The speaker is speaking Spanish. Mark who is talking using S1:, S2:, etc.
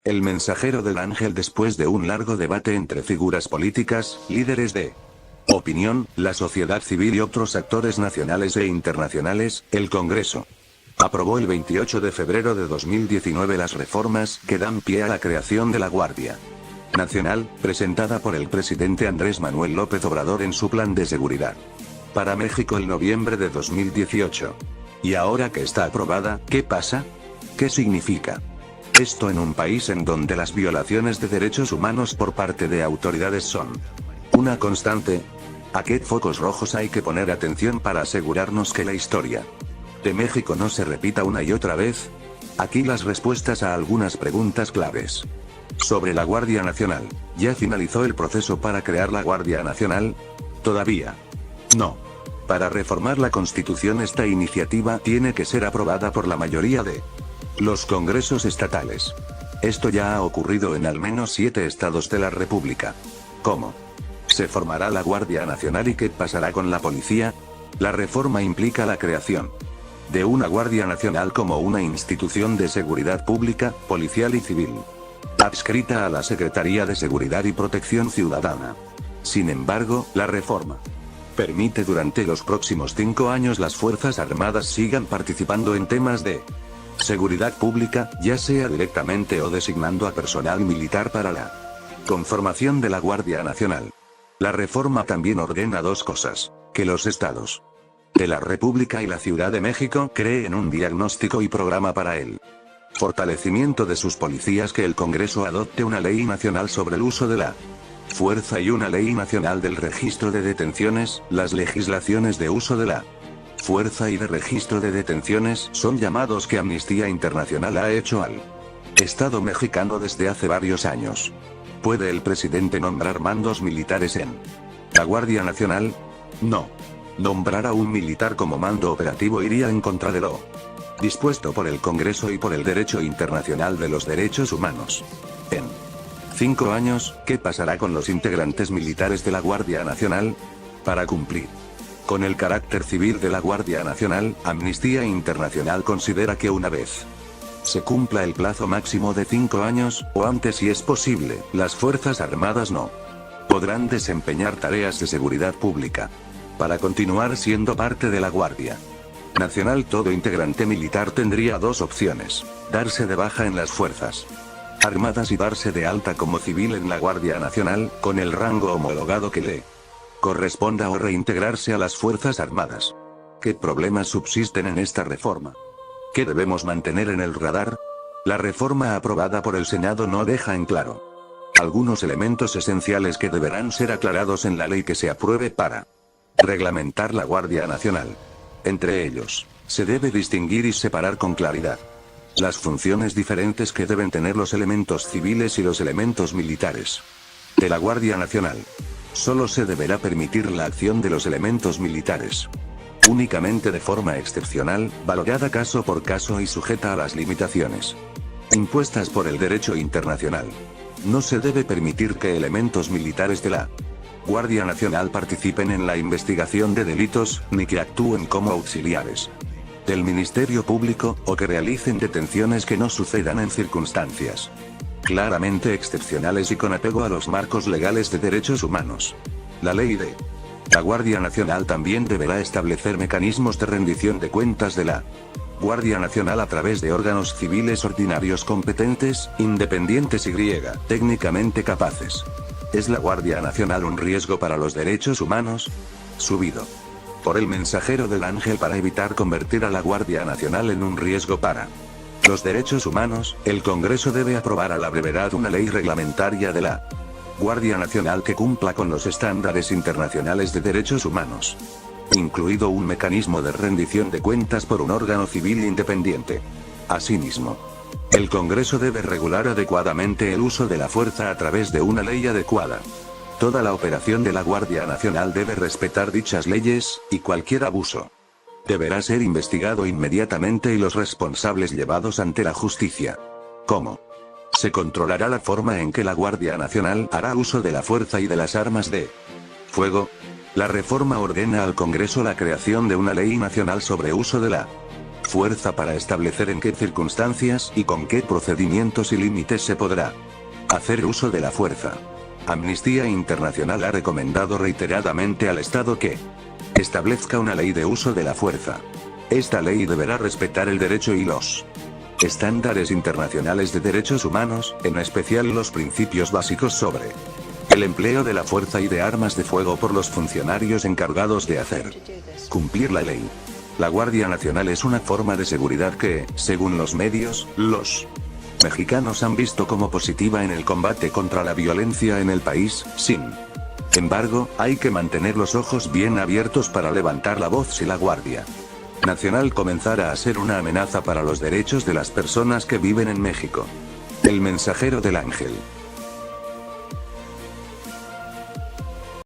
S1: El mensajero del ángel. Después de un largo debate entre figuras políticas, líderes de opinión, la sociedad civil y otros actores nacionales e internacionales, el Congreso aprobó el 28 de febrero de 2019 las reformas que dan pie a la creación de la Guardia Nacional, presentada por el presidente Andrés Manuel López Obrador en su Plan de Seguridad para México en noviembre de 2018. Y ahora que está aprobada, ¿qué pasa? ¿Qué significa esto en un país en donde las violaciones de derechos humanos por parte de autoridades son una constante? ¿A qué focos rojos hay que poner atención para asegurarnos que la historia de México no se repita una y otra vez? Aquí las respuestas a algunas preguntas claves. Sobre la Guardia Nacional, ¿ya finalizó el proceso para crear la Guardia Nacional? Todavía no. Para reformar la Constitución, esta iniciativa tiene que ser aprobada por la mayoría de los congresos estatales. Esto ya ha ocurrido en al menos 7 estados de la República. ¿Cómo se formará la Guardia Nacional y qué pasará con la policía? La reforma implica la creación de una Guardia Nacional como una institución de seguridad pública, policial y civil, adscrita a la Secretaría de Seguridad y Protección Ciudadana. Sin embargo, la reforma permite durante los próximos 5 años las Fuerzas Armadas sigan participando en temas de seguridad pública, ya sea directamente o designando a personal militar para la conformación de la Guardia Nacional. La reforma también ordena dos cosas: que los estados de la República y la Ciudad de México creen un diagnóstico y programa para el fortalecimiento de sus policías, que el Congreso adopte una ley nacional sobre el uso de la fuerza y una ley nacional del registro de detenciones. Las legislaciones de uso de la fuerza y de registro de detenciones son llamados que Amnistía Internacional ha hecho al Estado mexicano desde hace varios años. ¿Puede el presidente nombrar mandos militares en la Guardia Nacional? No. Nombrar a un militar como mando operativo iría en contra de lo dispuesto por el Congreso y por el derecho internacional de los derechos humanos. En 5 años, ¿qué pasará con los integrantes militares de la Guardia Nacional? Para cumplir con el carácter civil de la Guardia Nacional, Amnistía Internacional considera que una vez se cumpla el plazo máximo de 5 años, o antes si es posible, las Fuerzas Armadas no podrán desempeñar tareas de seguridad pública. Para continuar siendo parte de la Guardia Nacional, todo integrante militar tendría dos opciones: darse de baja en las Fuerzas Armadas y darse de alta como civil en la Guardia Nacional, con el rango homologado que le corresponda, o reintegrarse a las Fuerzas Armadas. ¿Qué problemas subsisten en esta reforma? ¿Qué debemos mantener en el radar? La reforma aprobada por el Senado no deja en claro algunos elementos esenciales que deberán ser aclarados en la ley que se apruebe para reglamentar la Guardia Nacional. Entre ellos, se debe distinguir y separar con claridad las funciones diferentes que deben tener los elementos civiles y los elementos militares de la Guardia Nacional. Solo se deberá permitir la acción de los elementos militares únicamente de forma excepcional, valorada caso por caso y sujeta a las limitaciones impuestas por el derecho internacional. No se debe permitir que elementos militares de la Guardia Nacional participen en la investigación de delitos, ni que actúen como auxiliares del Ministerio Público, o que realicen detenciones que no sucedan en circunstancias claramente excepcionales y con apego a los marcos legales de derechos humanos. La ley de la Guardia Nacional también deberá establecer mecanismos de rendición de cuentas de la Guardia Nacional a través de órganos civiles ordinarios competentes, independientes y técnicamente capaces. ¿Es la Guardia Nacional un riesgo para los derechos humanos? Subido por el mensajero del ángel para evitar convertir a la Guardia Nacional en un riesgo para los derechos humanos, el Congreso debe aprobar a la brevedad una ley reglamentaria de la Guardia Nacional que cumpla con los estándares internacionales de derechos humanos, incluido un mecanismo de rendición de cuentas por un órgano civil independiente. Asimismo, el Congreso debe regular adecuadamente el uso de la fuerza a través de una ley adecuada. Toda la operación de la Guardia Nacional debe respetar dichas leyes, y cualquier abuso deberá ser investigado inmediatamente y los responsables llevados ante la justicia. ¿Cómo se controlará la forma en que la Guardia Nacional hará uso de la fuerza y de las armas de fuego? La reforma ordena al Congreso la creación de una ley nacional sobre uso de la Fuerza para establecer en qué circunstancias y con qué procedimientos y límites se podrá hacer uso de la fuerza. Amnistía Internacional ha recomendado reiteradamente al Estado que establezca una ley de uso de la fuerza. Esta ley deberá respetar el derecho y los estándares internacionales de derechos humanos, en especial los principios básicos sobre el empleo de la fuerza y de armas de fuego por los funcionarios encargados de hacer cumplir la ley. La Guardia Nacional es una forma de seguridad que, según los medios, los mexicanos han visto como positiva en el combate contra la violencia en el país. Sin embargo, hay que mantener los ojos bien abiertos para levantar la voz si la Guardia Nacional comenzara a ser una amenaza para los derechos de las personas que viven en México. El mensajero del ángel.